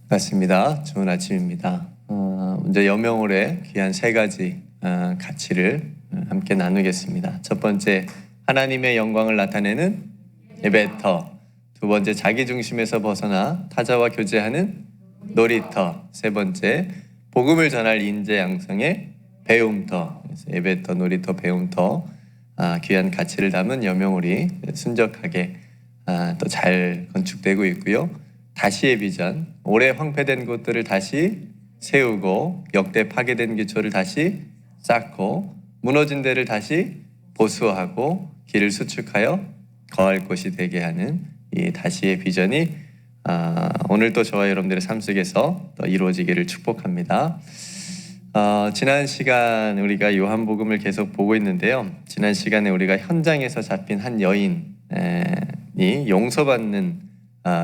맞습니다. 좋은 아침입니다. 먼저 여명월의 귀한 세 가지 가치를 함께 나누겠습니다. 첫 번째, 하나님의 영광을 나타내는 예배터. 두 번째, 자기 중심에서 벗어나 타자와 교제하는 놀이터. 세 번째, 복음을 전할 인재 양성의 배움터. 예배터, 놀이터, 배움터. 귀한 가치를 담은 여명월이 순적하게 또 잘 건축되고 있고요. 다시의 비전, 오래 황폐된 곳들을 다시 세우고 역대 파괴된 기초를 다시 쌓고 무너진 데를 다시 보수하고 길을 수축하여 거할 곳이 되게 하는 이 다시의 비전이 오늘 또 저와 여러분들의 삶 속에서 또 이루어지기를 축복합니다. 지난 시간 우리가 요한복음을 계속 보고 있는데요. 지난 시간에 우리가 현장에서 잡힌 한 여인이 용서받는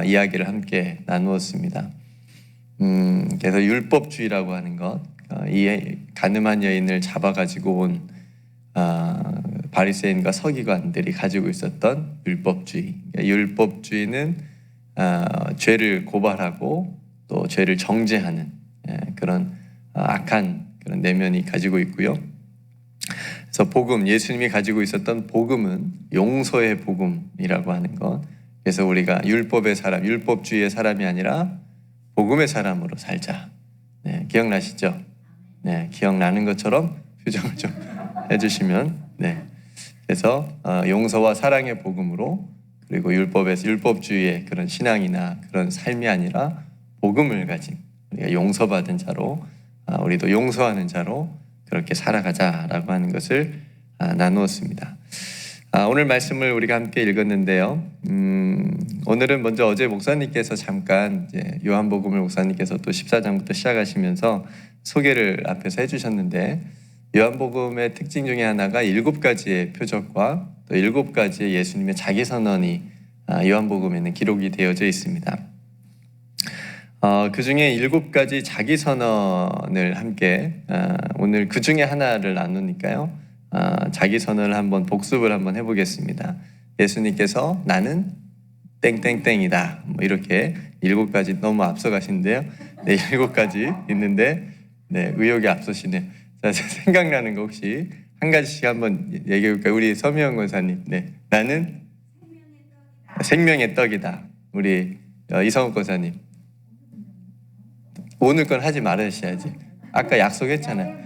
이야기를 함께 나누었습니다. 그래서 율법주의라고 하는 것, 이 가늠한 여인을 잡아가지고 온 바리새인과 서기관들이 가지고 있었던 율법주의. 율법주의는 죄를 고발하고 또 죄를 정죄하는 그런 악한 그런 내면이 가지고 있고요. 그래서 복음, 예수님이 가지고 있었던 복음은 용서의 복음이라고 하는 것. 그래서 우리가 율법의 사람, 율법주의의 사람이 아니라 복음의 사람으로 살자. 네, 기억나시죠? 네, 기억나는 것처럼 표정을 좀 해주시면. 네, 그래서 용서와 사랑의 복음으로, 그리고 율법주의의 그런 신앙이나 그런 삶이 아니라 복음을 가진 우리가 용서받은 자로, 우리도 용서하는 자로 그렇게 살아가자라고 하는 것을 나누었습니다. 오늘 말씀을 우리가 함께 읽었는데요. 오늘은 먼저 어제 목사님께서 잠깐 이제 요한복음을 목사님께서 또 14장부터 시작하시면서 소개를 앞에서 해주셨는데, 요한복음의 특징 중에 하나가 7가지의 표적과 또 7가지의 예수님의 자기 선언이 요한복음에는 기록이 되어져 있습니다. 그 중에 7가지 자기 선언을 함께 오늘 그 중에 하나를 나누니까요. 자기 선언을 한번 복습을 한번 해보겠습니다. 예수님께서 나는 땡땡땡이다. 뭐 이렇게 7가지 너무 앞서가시는데요. 네, 7가지 있는데 네, 의욕이 앞서시네요. 자, 생각나는 거 혹시 한 가지씩 한번 얘기해볼까요? 우리 서미영 권사님. 네, 나는 생명의 떡이다. 우리 이성욱 권사님. 오늘 건 하지 말으셔야지. 아까 약속했잖아요.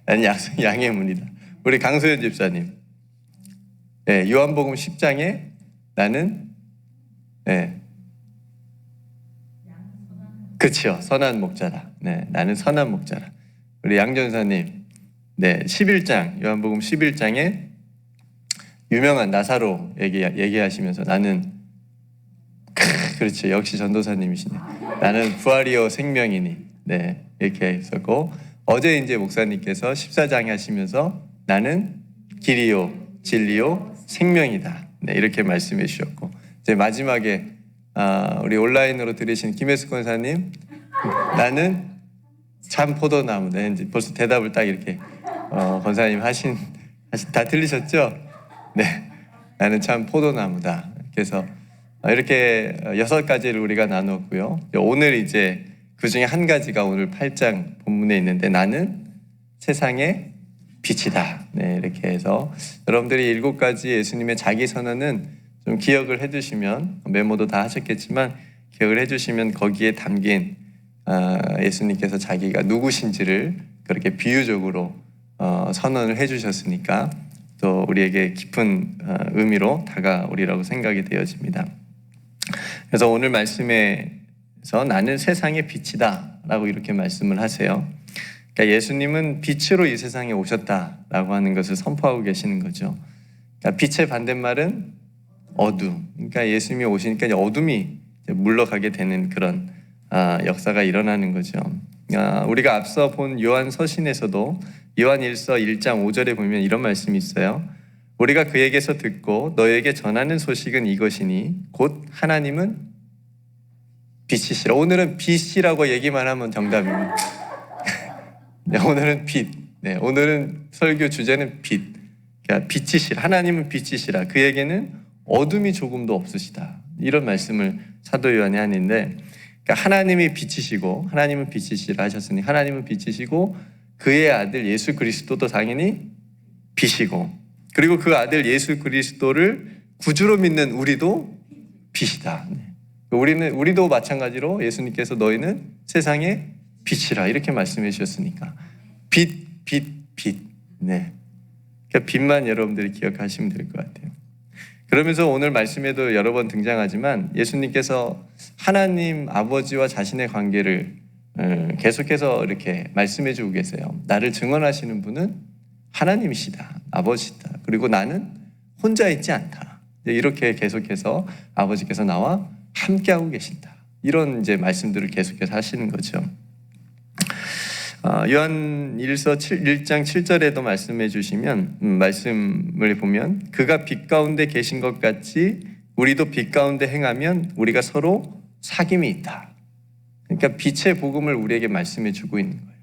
나는 약속 양의 문이다. 우리 강소연 집사님. 네, 요한복음 10장에 나는 그치요. 선한 목자라. 네, 나는 선한 목자라. 우리 양전사님. 네, 11장 요한복음 11장에 유명한 나사로 얘기하시면서 나는 그렇죠. 역시 전도사님이시네. 나는 부활이요 생명이니. 네, 이렇게 했었고, 어제 이제 목사님께서 14장에 하시면서 나는 길이요 진리요 생명이다. 네, 이렇게 말씀해 주셨고, 이제 마지막에 우리 온라인으로 들으신 김혜숙 권사님, 나는 참 포도나무다. 이제 벌써 대답을 딱 이렇게 권사님 하신 다 들리셨죠? 네, 나는 참 포도나무다. 그래서 이렇게 6가지를 우리가 나눴고요. 오늘 이제 그 중에 한 가지가 오늘 8장 본문에 있는데, 나는 세상의 빛이다. 네, 이렇게 해서 여러분들이 7가지 예수님의 자기 선언은 좀 기억을 해두시면, 메모도 다 하셨겠지만 기억을 해주시면 거기에 담긴 예수님께서 자기가 누구신지를 그렇게 비유적으로 선언을 해주셨으니까 또 우리에게 깊은 의미로 다가오리라고 생각이 되어집니다. 그래서 오늘 말씀에서 나는 세상의 빛이다 라고 이렇게 말씀을 하세요. 그러니까 예수님은 빛으로 이 세상에 오셨다라고 하는 것을 선포하고 계시는 거죠. 그러니까 빛의 반대말은 어둠. 그러니까 예수님이 오시니까 어둠이 물러가게 되는 그런 역사가 일어나는 거죠. 우리가 앞서 본 요한 서신에서도 요한 1서 1장 5절에 보면 이런 말씀이 있어요. 우리가 그에게서 듣고 너에게 전하는 소식은 이것이니 곧 하나님은 빛이시라. 오늘은 빛이라고 얘기만 하면 정답입니다. 네, 오늘은 빛. 네, 오늘은 설교 주제는 빛. 그러니까 빛이시라. 하나님은 빛이시라. 그에게는 어둠이 조금도 없으시다. 이런 말씀을 사도 요한이 하는데, 그러니까 하나님이 빛이시고 하나님은 빛이시라 하셨으니 하나님은 빛이시고 그의 아들 예수 그리스도도 당연히 빛이고 그리고 그 아들 예수 그리스도를 구주로 믿는 우리도 빛이다. 우리도 마찬가지로 예수님께서 너희는 세상의 빛이라 이렇게 말씀해 주셨으니까 빛. 네. 그러니까 빛만 여러분들이 기억하시면 될 것 같아요. 그러면서 오늘 말씀에도 여러 번 등장하지만 예수님께서 하나님 아버지와 자신의 관계를 계속해서 이렇게 말씀해 주고 계세요. 나를 증언하시는 분은 하나님이시다. 아버지다. 그리고 나는 혼자 있지 않다. 이렇게 계속해서 아버지께서 나와 함께하고 계신다. 이런 이제 말씀들을 계속해서 하시는 거죠. 요한일서 1장 7절에도 말씀해 주시면 말씀을 보면 그가 빛 가운데 계신 것 같이 우리도 빛 가운데 행하면 우리가 서로 사귐이 있다. 그러니까 빛의 복음을 우리에게 말씀해 주고 있는 거예요.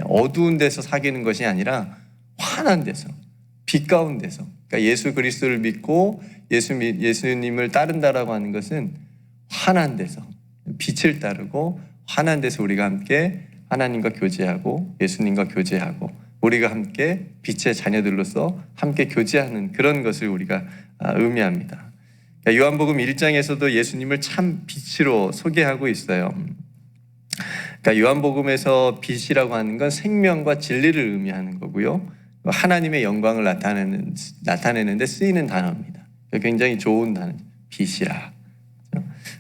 어두운 데서 사귀는 것이 아니라 환한 데서, 빛 가운데서. 그러니까 예수 그리스도를 믿고 예수님을 따른다라고 하는 것은 환한 데서, 빛을 따르고 환한 데서 우리가 함께 하나님과 교제하고 예수님과 교제하고 우리가 함께 빛의 자녀들로서 함께 교제하는 그런 것을 우리가 의미합니다. 그러니까 요한복음 1장에서도 예수님을 참 빛으로 소개하고 있어요. 그러니까 요한복음에서 빛이라고 하는 건 생명과 진리를 의미하는 거고요. 하나님의 영광을 나타내는데 쓰이는 단어입니다. 굉장히 좋은 단어, 빛이라.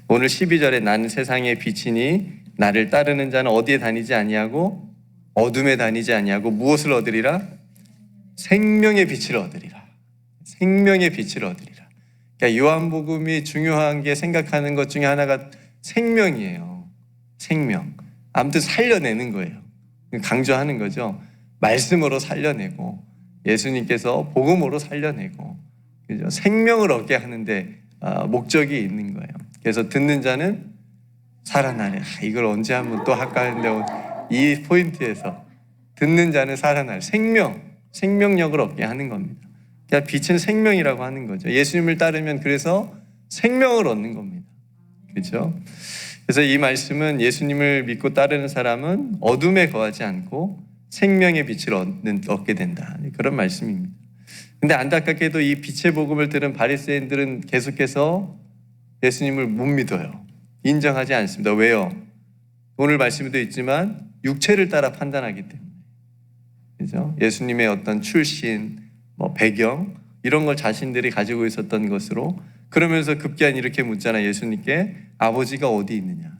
오늘 12절에 나는 세상의 빛이니 나를 따르는 자는 어디에 다니지 아니하고 어둠에 다니지 아니하고 무엇을 얻으리라? 생명의 빛을 얻으리라. 생명의 빛을 얻으리라. 그러니까 요한복음이 중요한 게 생각하는 것 중에 하나가 생명이에요. 생명. 아무튼 살려내는 거예요. 강조하는 거죠. 말씀으로 살려내고 예수님께서 복음으로 살려내고 그죠? 생명을 얻게 하는데 목적이 있는 거예요. 그래서 듣는 자는 살아나래. 이걸 언제 한번 또 할까 하는데 이 포인트에서 듣는 자는 살아날 생명력을 얻게 하는 겁니다. 그러니까 빛은 생명이라고 하는 거죠. 예수님을 따르면 그래서 생명을 얻는 겁니다. 그렇죠? 그래서 이 말씀은 예수님을 믿고 따르는 사람은 어둠에 거하지 않고 생명의 빛을 얻게 된다. 그런 말씀입니다. 근데 안타깝게도 이 빛의 복음을 들은 바리새인들은 계속해서 예수님을 못 믿어요. 인정하지 않습니다. 왜요? 오늘 말씀에도 있지만 육체를 따라 판단하기 때문에. 그죠? 예수님의 어떤 출신, 배경 이런 걸 자신들이 가지고 있었던 것으로 그러면서 급기야 이렇게 묻잖아요. 예수님께 아버지가 어디 있느냐?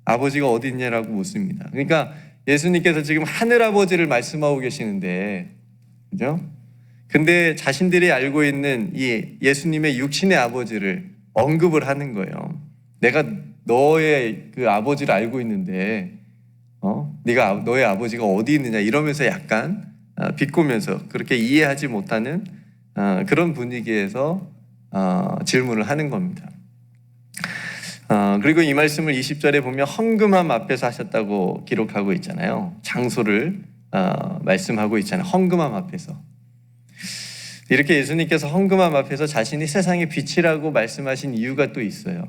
아버지가 어디 있냐라고 묻습니다. 그러니까 예수님께서 지금 하늘 아버지를 말씀하고 계시는데, 그죠? 근데 자신들이 알고 있는 이 예수님의 육신의 아버지를 언급을 하는 거예요. 내가 너의 그 아버지를 알고 있는데, 네가 너의 아버지가 어디 있느냐 이러면서 약간 비꼬면서 그렇게 이해하지 못하는 그런 분위기에서 질문을 하는 겁니다. 그리고 이 말씀을 20절에 보면 헌금함 앞에서 하셨다고 기록하고 있잖아요. 장소를 말씀하고 있잖아요. 헌금함 앞에서. 이렇게 예수님께서 헌금함 앞에서 자신이 세상의 빛이라고 말씀하신 이유가 또 있어요.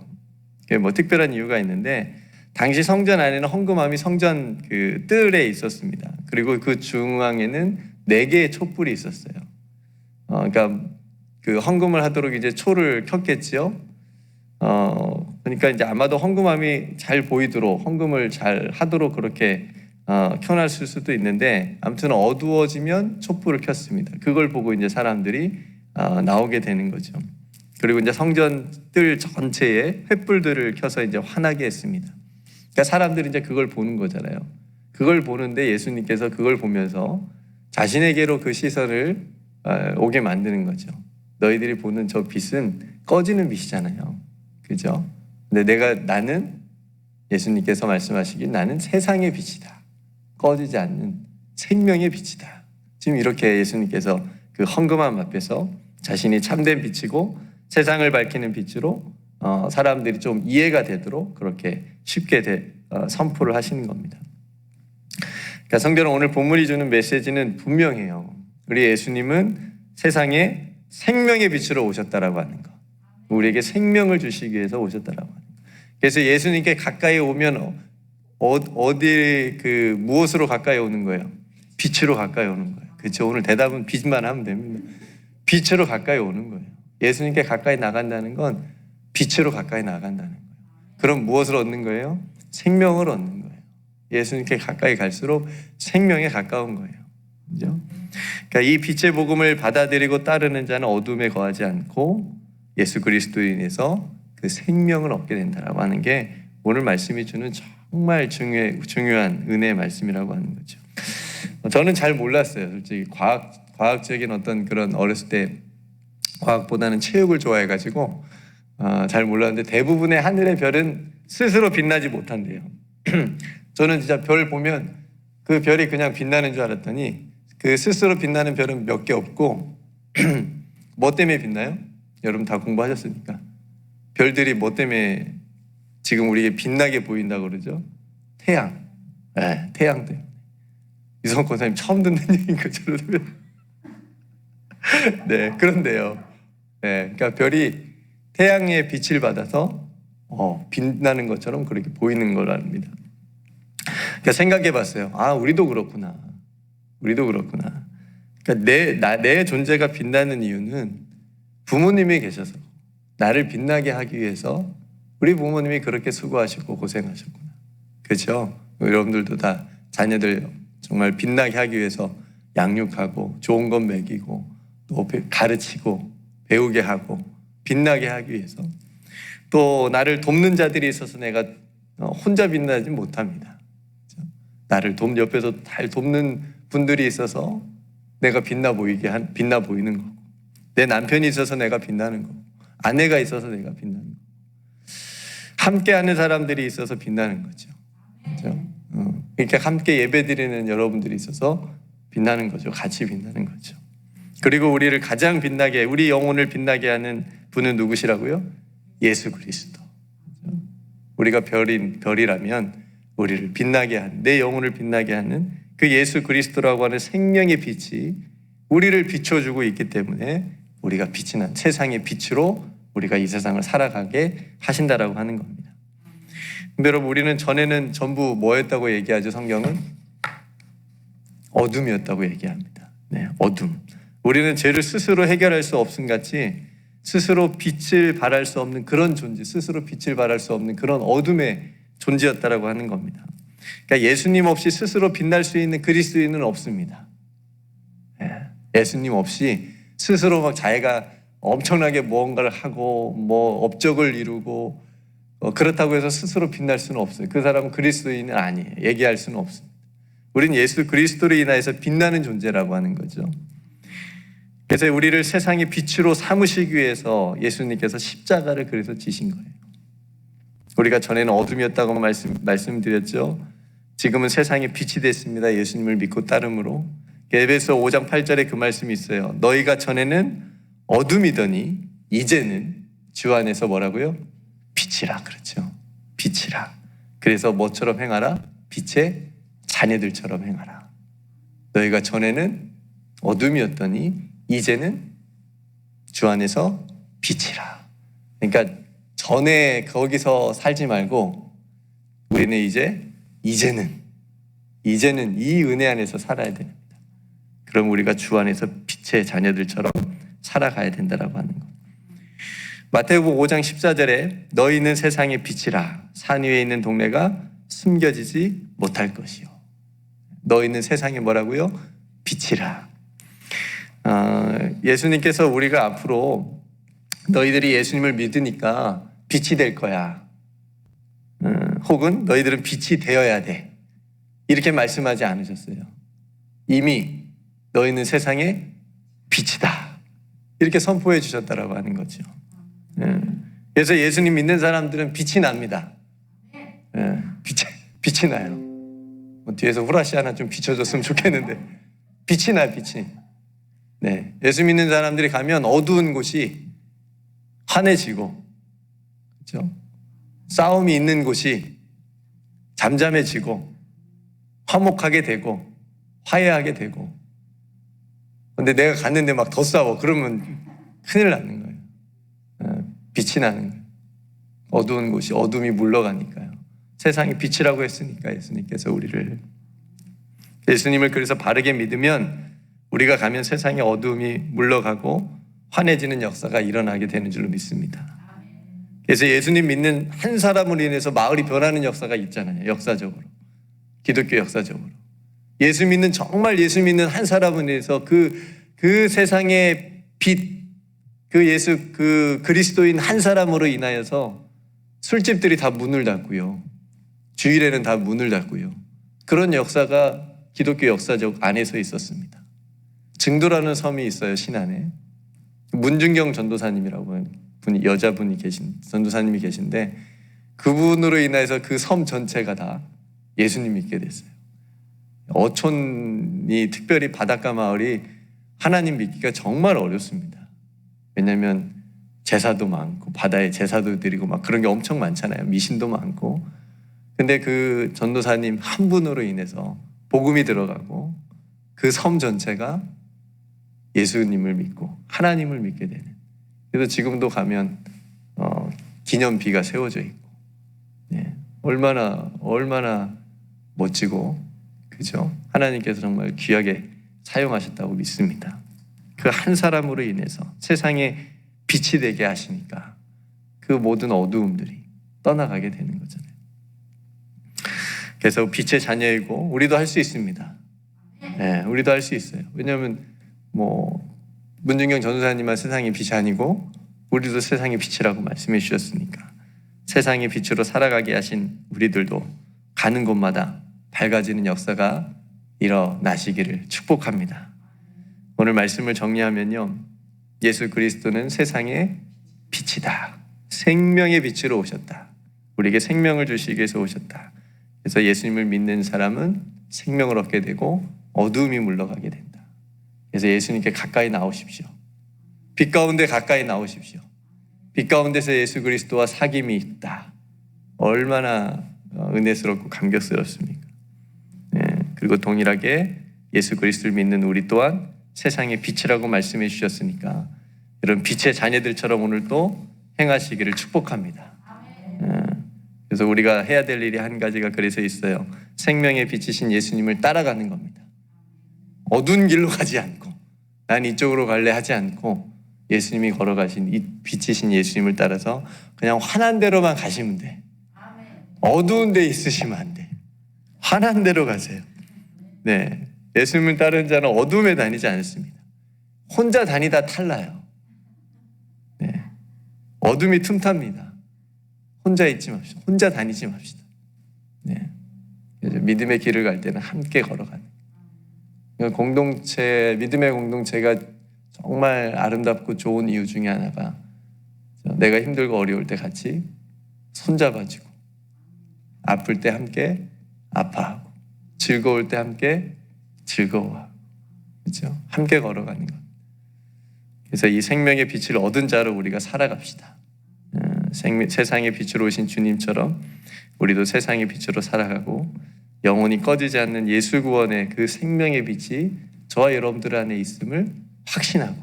특별한 이유가 있는데 당시 성전 안에는 헌금함이 성전 그 뜰에 있었습니다. 그리고 그 중앙에는 4개의 촛불이 있었어요. 그러니까 그 헌금을 하도록 이제 초를 켰겠지요. 그러니까 이제 아마도 헌금함이 잘 보이도록 헌금을 잘 하도록 그렇게 켜놨을 수도 있는데 아무튼 어두워지면 촛불을 켰습니다. 그걸 보고 이제 사람들이 나오게 되는 거죠. 그리고 이제 성전 뜰 전체에 횃불들을 켜서 이제 환하게 했습니다. 그러니까 사람들이 이제 그걸 보는 거잖아요. 그걸 보는데 예수님께서 그걸 보면서 자신에게로 그 시선을 오게 만드는 거죠. 너희들이 보는 저 빛은 꺼지는 빛이잖아요. 그죠? 근데 나는 예수님께서 말씀하시길 나는 세상의 빛이다. 꺼지지 않는 생명의 빛이다. 지금 이렇게 예수님께서 그 헌금함 앞에서 자신이 참된 빛이고 세상을 밝히는 빛으로 사람들이 좀 이해가 되도록 그렇게 쉽게 선포를 하시는 겁니다. 그러니까 성경은 오늘 본문이 주는 메시지는 분명해요. 우리 예수님은 세상에 생명의 빛으로 오셨다라고 하는 거. 우리에게 생명을 주시기 위해서 오셨다라고 하는 거. 그래서 예수님께 가까이 오면 어디 무엇으로 가까이 오는 거예요? 빛으로 가까이 오는 거예요. 그렇죠? 오늘 대답은 빛만 하면 됩니다. 빛으로 가까이 오는 거예요. 예수님께 가까이 나간다는 건 빛으로 가까이 나간다는 거예요. 그럼 무엇을 얻는 거예요? 생명을 얻는 거예요. 예수님께 가까이 갈수록 생명에 가까운 거예요. 그렇죠? 그러니까 이 빛의 복음을 받아들이고 따르는 자는 어둠에 거하지 않고 예수 그리스도로 인해서 그 생명을 얻게 된다라고 하는 게 오늘 말씀이 주는 정말 중요한 은혜의 말씀이라고 하는 거죠. 저는 잘 몰랐어요. 솔직히 과학적인 어떤 그런 어렸을 때 과학보다는 체육을 좋아해가지고 잘 몰랐는데 대부분의 하늘의 별은 스스로 빛나지 못한대요. 저는 진짜 별 보면 그 별이 그냥 빛나는 줄 알았더니 그 스스로 빛나는 별은 몇 개 없고 뭐 때문에 빛나요? 여러분 다 공부하셨으니까 별들이 뭐 때문에 지금 우리에게 빛나게 보인다고 그러죠? 태양. 네, 태양 때문에. 이성호 권사님 처음 듣는 얘기인 것처럼. 네, 그런데요. 네, 그러니까 별이 태양의 빛을 받아서 빛나는 것처럼 그렇게 보이는 거랍니다. 그러니까 생각해 봤어요. 우리도 그렇구나. 우리도 그렇구나. 그러니까 내 존재가 빛나는 이유는 부모님이 계셔서 나를 빛나게 하기 위해서 우리 부모님이 그렇게 수고하시고 고생하셨구나. 그렇죠? 여러분들도 다 자녀들 정말 빛나게 하기 위해서 양육하고 좋은 것 먹이고 또 가르치고 배우게 하고 빛나게 하기 위해서 또 나를 돕는 자들이 있어서 내가 혼자 빛나지 못합니다. 그렇죠? 나를 옆에서 잘 돕는 분들이 있어서 내가 빛나 보이는 거고 내 남편이 있어서 내가 빛나는 거고 아내가 있어서 내가 빛나는 거고 함께하는 사람들이 있어서 빛나는 거죠. 그렇죠? 그러니까 함께 예배드리는 여러분들이 있어서 빛나는 거죠. 같이 빛나는 거죠. 그리고 우리를 가장 빛나게 우리 영혼을 빛나게 하는 분은 누구시라고요? 예수 그리스도. 그렇죠? 우리가 별이라면 우리를 빛나게 하는 내 영혼을 빛나게 하는 그 예수 그리스도라고 하는 생명의 빛이 우리를 비춰주고 있기 때문에 우리가 빛이 난 세상의 빛으로 우리가 이 세상을 살아가게 하신다라고 하는 겁니다. 근데 여러분 우리는 전에는 전부 뭐였다고 얘기하죠? 성경은 어둠이었다고 얘기합니다. 네, 어둠. 우리는 죄를 스스로 해결할 수 없음 같이 스스로 빛을 발할 수 없는 그런 존재, 스스로 빛을 발할 수 없는 그런 어둠의 존재였다라고 하는 겁니다. 그러니까 예수님 없이 스스로 빛날 수 있는 그리스도인은 없습니다. 예수님 없이 스스로 막 자기가 엄청나게 무언가를 하고 뭐 업적을 이루고 그렇다고 해서 스스로 빛날 수는 없어요. 그 사람은 그리스도인은 아니에요. 얘기할 수는 없습니다. 우리는 예수 그리스도로 인하여서 빛나는 존재라고 하는 거죠. 그래서 우리를 세상의 빛으로 삼으시기 위해서 예수님께서 십자가를 그래서 지신 거예요. 우리가 전에는 어둠이었다고 말씀드렸죠. 지금은 세상의 빛이 됐습니다. 예수님을 믿고 따름으로. 에베소 5장 8절에 그 말씀이 있어요. 너희가 전에는 어둠이더니 이제는 주 안에서 뭐라고요? 빛이라 그렇죠. 빛이라. 그래서 뭐처럼 행하라? 빛의 자녀들처럼 행하라. 너희가 전에는 어둠이었더니 이제는 주 안에서 빛이라. 그러니까 전에 거기서 살지 말고 우리는 이제는 이 은혜 안에서 살아야 됩니다. 그럼 우리가 주 안에서 빛의 자녀들처럼 살아가야 된다라고 하는 것. 마태복음 5장 14절에 너희는 세상의 빛이라 산 위에 있는 동네가 숨겨지지 못할 것이요. 너희는 세상에 뭐라고요? 빛이라. 예수님께서 우리가 앞으로 너희들이 예수님을 믿으니까 빛이 될 거야. 혹은 너희들은 빛이 되어야 돼. 이렇게 말씀하지 않으셨어요. 이미 너희는 세상의 빛이다. 이렇게 선포해 주셨다라고 하는 거죠. 그래서 예수님 믿는 사람들은 빛이 납니다. 빛이 나요. 뒤에서 후라시 하나 좀 비춰줬으면 좋겠는데 빛이 나요. 빛이. 네, 예수 믿는 사람들이 가면 어두운 곳이 환해지고, 그렇죠? 싸움이 있는 곳이 잠잠해지고 화목하게 되고 화해하게 되고. 근데 내가 갔는데 막 더 싸워. 그러면 큰일 나는 거예요. 빛이 나는 거예요. 어두운 곳이 어둠이 물러가니까요. 세상이 빛이라고 했으니까 예수님께서 예수님을 그래서 바르게 믿으면 우리가 가면 세상의 어두움이 물러가고 환해지는 역사가 일어나게 되는 줄로 믿습니다. 그래서 예수님 믿는 한 사람으로 인해서 마을이 변하는 역사가 있잖아요. 역사적으로. 기독교 역사적으로. 정말 예수 믿는 한 사람으로 인해서 그 세상의 빛, 그 그리스도인 한 사람으로 인하여서 술집들이 다 문을 닫고요. 주일에는 다 문을 닫고요. 그런 역사가 기독교 역사적 안에서 있었습니다. 증도라는 섬이 있어요, 신안에. 문중경 전도사님이라고 여자분이 전도사님이 계신데 그분으로 인해서 그 섬 전체가 다 예수님 믿게 됐어요. 어촌이 특별히 바닷가 마을이 하나님 믿기가 정말 어렵습니다. 왜냐하면 제사도 많고 바다에 제사도 드리고 막 그런 게 엄청 많잖아요. 미신도 많고. 근데 그 전도사님 한 분으로 인해서 복음이 들어가고 그 섬 전체가 예수님을 믿고 하나님을 믿게 되는. 그래서 지금도 가면 기념비가 세워져 있고, 얼마나 멋지고, 그죠? 하나님께서 정말 귀하게 사용하셨다고 믿습니다. 그 한 사람으로 인해서 세상에 빛이 되게 하시니까 그 모든 어두움들이 떠나가게 되는 거잖아요. 그래서 빛의 자녀이고 우리도 할 수 있습니다. 우리도 할 수 있어요. 왜냐하면 문중경 전도사님만 세상의 빛이 아니고 우리도 세상의 빛이라고 말씀해 주셨으니까 세상의 빛으로 살아가게 하신 우리들도 가는 곳마다 밝아지는 역사가 일어나시기를 축복합니다. 오늘 말씀을 정리하면요, 예수 그리스도는 세상의 빛이다. 생명의 빛으로 오셨다. 우리에게 생명을 주시기 위해서 오셨다. 그래서 예수님을 믿는 사람은 생명을 얻게 되고 어두움이 물러가게 된다. 그래서 예수님께 가까이 나오십시오. 빛 가운데 가까이 나오십시오. 빛 가운데서 예수 그리스도와 사귐이 있다. 얼마나 은혜스럽고 감격스럽습니까? 그리고 동일하게 예수 그리스도를 믿는 우리 또한 세상의 빛이라고 말씀해 주셨으니까 이런 빛의 자녀들처럼 오늘 또 행하시기를 축복합니다. 그래서 우리가 해야 될 일이 한 가지가 그래서 있어요. 생명의 빛이신 예수님을 따라가는 겁니다. 어두운 길로 가지 않고 난 이쪽으로 갈래 하지 않고 예수님이 걸어가신 이 빛이신 예수님을 따라서 그냥 환한 대로만 가시면 돼. 어두운 데 있으시면 안 돼. 환한 데로 가세요. 예수님을 따르는 자는 어둠에 다니지 않습니다. 혼자 다니다 탈나요. 어둠이 틈탑니다. 혼자 있지 맙시다. 혼자 다니지 맙시다. 믿음의 길을 갈 때는 함께 걸어가는. 믿음의 공동체가 정말 아름답고 좋은 이유 중에 하나가 내가 힘들고 어려울 때 같이 손잡아주고 아플 때 함께 아파하고 즐거울 때 함께 즐거워하고, 그렇죠? 함께 걸어가는 것. 그래서 이 생명의 빛을 얻은 자로 우리가 살아갑시다. 세상의 빛으로 오신 주님처럼 우리도 세상의 빛으로 살아가고 영원히 꺼지지 않는 예수 구원의 그 생명의 빛이 저와 여러분들 안에 있음을 확신하고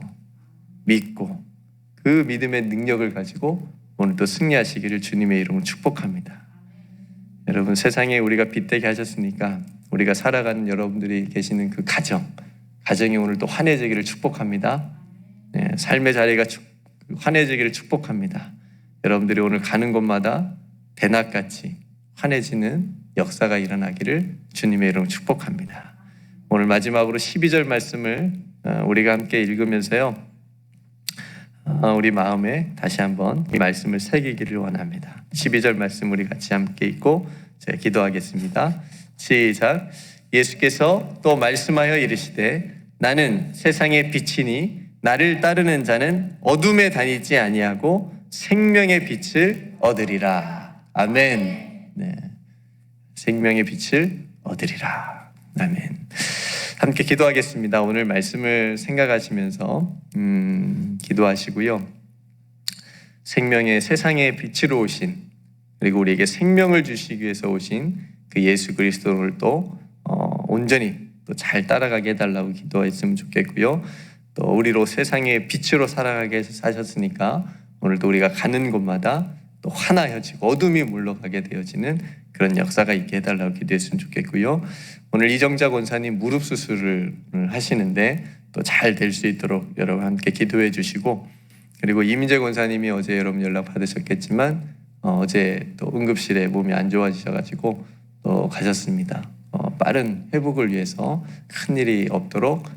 믿고 그 믿음의 능력을 가지고 오늘도 승리하시기를 주님의 이름으로 축복합니다. 여러분, 세상에 우리가 빛되게 하셨으니까 우리가 살아가는 여러분들이 계시는 그 가정이 오늘도 환해지기를 축복합니다. 삶의 자리가 환해지기를 축복합니다. 여러분들이 오늘 가는 곳마다 대낮같이 환해지는 역사가 일어나기를 주님의 이름으로 축복합니다. 오늘 마지막으로 12절 말씀을 우리가 함께 읽으면서요, 우리 마음에 다시 한번 이 말씀을 새기기를 원합니다. 12절 말씀 우리 같이 함께 읽고 제가 기도하겠습니다. 시작. 예수께서 또 말씀하여 이르시되 나는 세상의 빛이니 나를 따르는 자는 어둠에 다니지 아니하고 생명의 빛을 얻으리라. 아멘. 생명의 빛을 얻으리라. 아멘. 함께 기도하겠습니다. 오늘 말씀을 생각하시면서 기도하시고요. 세상의 빛으로 오신, 그리고 우리에게 생명을 주시기 위해서 오신 그 예수 그리스도를 또 온전히 또 잘 따라가게 해달라고 기도했으면 좋겠고요. 또 우리로 세상의 빛으로 살아가게 해서 사셨으니까 오늘도 우리가 가는 곳마다 또 환하여지고 어둠이 물러가게 되어지는 그런 역사가 있게 해달라고 기도했으면 좋겠고요. 오늘 이정자 권사님 무릎 수술을 하시는데 또 잘 될 수 있도록 여러분 함께 기도해 주시고, 그리고 이민재 권사님이 어제 여러분 연락 받으셨겠지만 어제 또 응급실에 몸이 안 좋아지셔가지고 또 가셨습니다. 빠른 회복을 위해서 큰 일이 없도록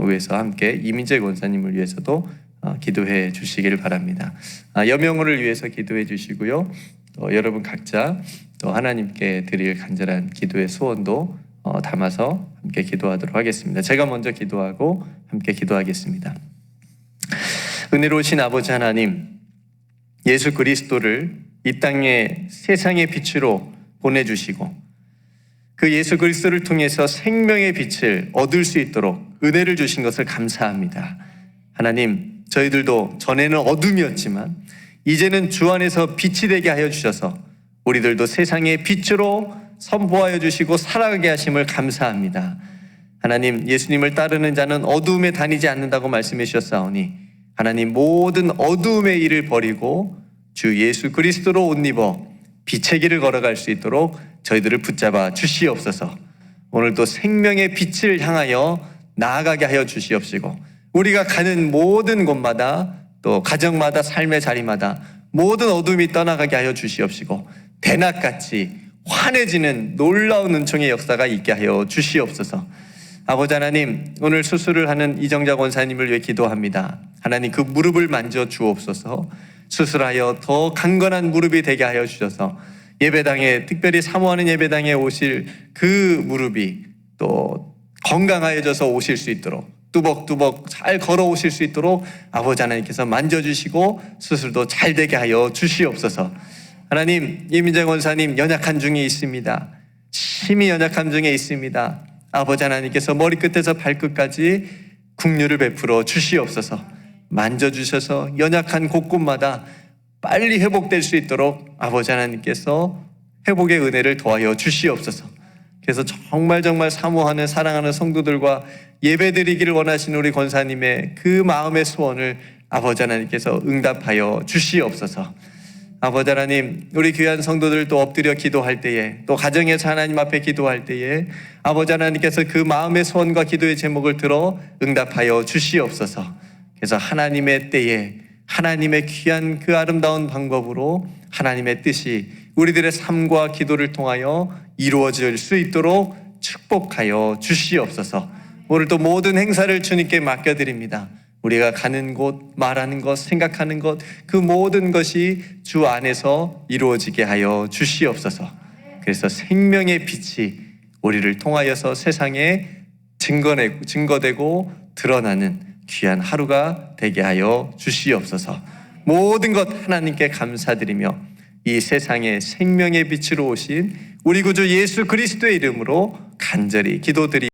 위해서 함께 이민재 권사님을 위해서도 기도해 주시기를 바랍니다. 여명호를 위해서 기도해 주시고요. 또 여러분 각자 또 하나님께 드릴 간절한 기도의 소원도 담아서 함께 기도하도록 하겠습니다. 제가 먼저 기도하고 함께 기도하겠습니다. 은혜로우신 아버지 하나님, 예수 그리스도를 이 땅에 세상의 빛으로 보내주시고 그 예수 그리스도를 통해서 생명의 빛을 얻을 수 있도록 은혜를 주신 것을 감사합니다. 하나님, 저희들도 전에는 어둠이었지만 이제는 주 안에서 빛이 되게 하여 주셔서 우리들도 세상의 빛으로 선포하여 주시고 살아가게 하심을 감사합니다. 하나님, 예수님을 따르는 자는 어두움에 다니지 않는다고 말씀해 주셨사오니 하나님, 모든 어두움의 일을 버리고 주 예수 그리스도로 옷 입어 빛의 길을 걸어갈 수 있도록 저희들을 붙잡아 주시옵소서. 오늘도 생명의 빛을 향하여 나아가게 하여 주시옵시고 우리가 가는 모든 곳마다 또 가정마다 삶의 자리마다 모든 어둠이 떠나가게 하여 주시옵시고 대낮같이 환해지는 놀라운 은총의 역사가 있게 하여 주시옵소서. 아버지 하나님, 오늘 수술을 하는 이정자 권사님을 위해 기도합니다. 하나님, 그 무릎을 만져 주옵소서. 수술하여 더 강건한 무릎이 되게 하여 주셔서 예배당에, 특별히 사모하는 예배당에 오실 그 무릎이 또 건강하여져서 오실 수 있도록, 뚜벅뚜벅 잘 걸어오실 수 있도록 아버지 하나님께서 만져주시고 수술도 잘 되게 하여 주시옵소서. 하나님, 이민재 권사님 연약한 중에 있습니다. 심히 연약한 중에 있습니다. 아버지 하나님께서 머리끝에서 발끝까지 긍휼을 베풀어 주시옵소서. 만져주셔서 연약한 곳곳마다 빨리 회복될 수 있도록 아버지 하나님께서 회복의 은혜를 더하여 주시옵소서. 그래서 정말 사모하는 사랑하는 성도들과 예배드리기를 원하시는 우리 권사님의 그 마음의 소원을 아버지 하나님께서 응답하여 주시옵소서. 아버지 하나님, 우리 귀한 성도들 또 엎드려 기도할 때에, 또 가정에서 하나님 앞에 기도할 때에 아버지 하나님께서 그 마음의 소원과 기도의 제목을 들어 응답하여 주시옵소서. 그래서 하나님의 때에 하나님의 귀한 그 아름다운 방법으로 하나님의 뜻이 우리들의 삶과 기도를 통하여 이루어질 수 있도록 축복하여 주시옵소서. 오늘 또 모든 행사를 주님께 맡겨드립니다. 우리가 가는 곳, 말하는 것, 생각하는 것, 그 모든 것이 주 안에서 이루어지게 하여 주시옵소서. 그래서 생명의 빛이 우리를 통하여서 세상에 증거되고 드러나는 귀한 하루가 되게 하여 주시옵소서. 모든 것 하나님께 감사드리며 이 세상에 생명의 빛으로 오신 우리 구주 예수 그리스도의 이름으로 간절히 기도드립니다.